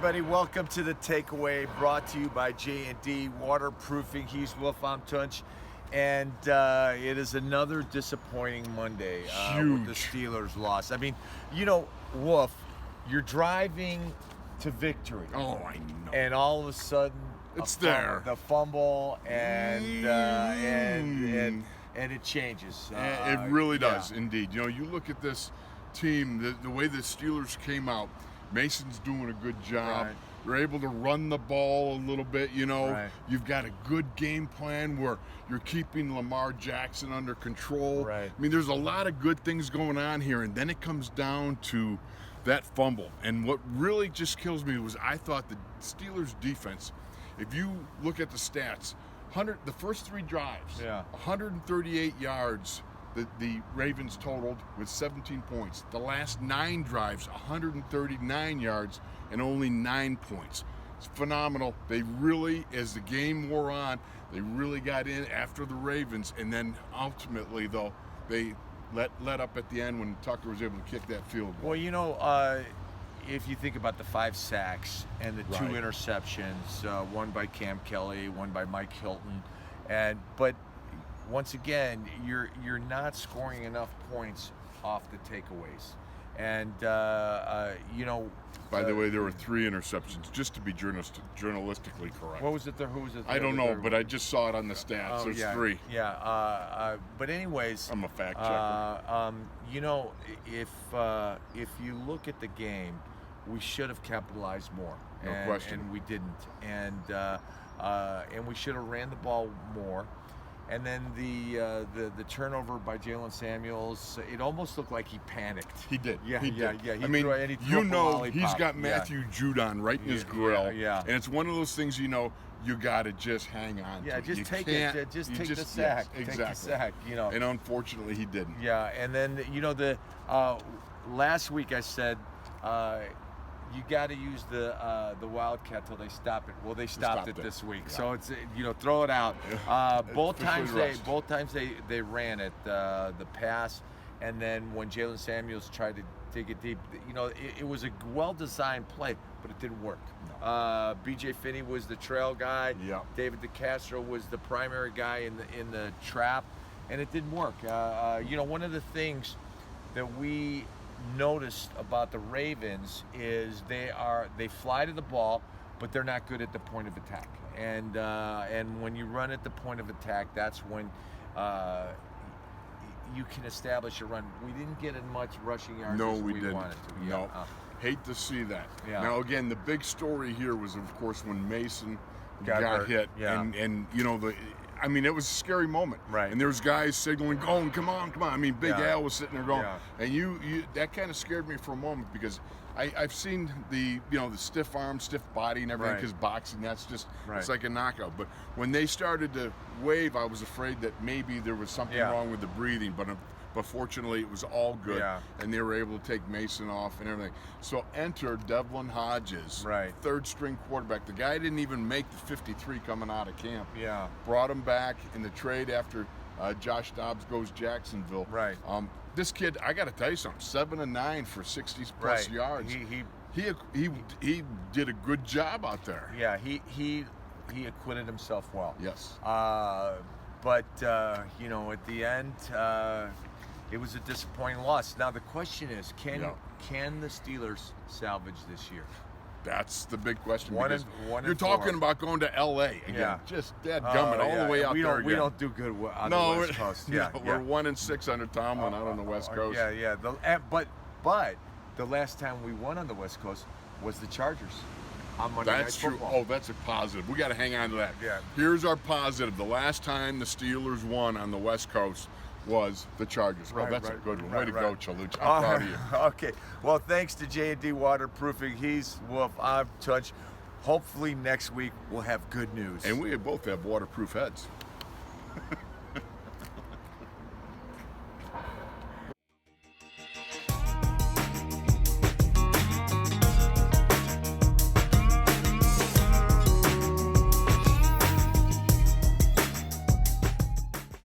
everybody. Welcome to The Takeaway, brought to you by J&D Waterproofing. He's Wolf, I'm Tunch. And it is another disappointing Monday with the Steelers loss. I mean, you know, Wolf, you're driving to victory. Oh, I know. And all of a sudden, it's there. The fumble and it changes. It really does, indeed. You know, you look at this team, the way the Steelers came out. Mason's doing a good job. Right. You're able to run the ball a little bit, you know. Right. You've got a good game plan where you're keeping Lamar Jackson under control. Right. I mean, there's a lot of good things going on here, and then it comes down to that fumble. And what really just kills me was I thought the Steelers' defense, if you look at the stats, the first three drives, 138 yards. The Ravens totaled with 17 points. The last 9 drives, 139 yards and only 9 points. It's phenomenal. They really, as the game wore on, they really got in after the Ravens, and then ultimately, though, they let up at the end when Tucker was able to kick that field goal. Well, you know, if you think about the 5 sacks and the 2 interceptions, one by Cam Kelly, one by Mike Hilton, but once again, you're not scoring enough points off the takeaways, and you know. By the way, there were 3 interceptions, just to be journalistically correct. What was it? Who was it? I don't know, but I just saw it on the stats. There's 3. Yeah. But anyways, I'm a fact checker. You know, if you look at the game, we should have capitalized more. No question. And we didn't. And we should have ran the ball more. And then the turnover by Jalen Samuels, it almost looked like he panicked. He did. Yeah. I mean, you know, he's got Matthew Judon right in his grill. Yeah. And it's one of those things, you know, you got to just hang on to. Yeah, just you take can't, it. Just take the sack. Yes, exactly. Take the sack, you know. And unfortunately, he didn't. Yeah, and then, you know, the last week I said, you got to use the Wildcat till they stop it. Well, they stopped it this week, so it's, you know, throw it out. Both times they ran it, the pass, and then when Jalen Samuels tried to dig it deep, you know, it was a well-designed play, but it didn't work. B.J. Finney was the trail guy. Yeah. David DeCastro was the primary guy in the trap, and it didn't work. You know, one of the things that we noticed about the Ravens is they fly to the ball, but they're not good at the point of attack. And when you run at the point of attack, that's when you can establish a run. We didn't get as much rushing yards as we didn't. wanted to. No. Hate to see that. Yeah. Now again, the big story here was, of course, when Mason got hit, and you know I mean, it was a scary moment. Right. And there was guys signaling, going, come on. I mean, Big Al was sitting there going, and you that kind of scared me for a moment, because I've seen the stiff arm, stiff body and everything, because boxing, that's just, it's like a knockout. But when they started to wave, I was afraid that maybe there was something wrong with the breathing, but fortunately it was all good, and they were able to take Mason off and everything. So enter Devlin Hodges, third string quarterback. The guy didn't even make the 53 coming out of camp. Yeah. Brought him back in the trade after Josh Dobbs goes Jacksonville. Right. This kid, I got to tell you something, 7 of 9 for 60 plus yards. He did a good job out there. Yeah, he acquitted himself well. Yes. But you know, at the end, it was a disappointing loss. Now the question is, can the Steelers salvage this year? That's the big question. You're talking about going to L.A. again. Just dadgummit all the way out there again. We don't do good on the West Coast. We're 1-6 under Tomlin out on the West Coast. But the last time we won on the West Coast was the Chargers on Monday Night Football. That's true. Oh, that's a positive. We got to hang on to that. Yeah. Here's our positive. The last time the Steelers won on the West Coast was the Chargers. That's a good one. Way to go, Chaluch. I'm proud of you. Okay. Well, thanks to J&D Waterproofing. He's Wolf. I'm Tunch. Hopefully next week we'll have good news. And we both have waterproof heads.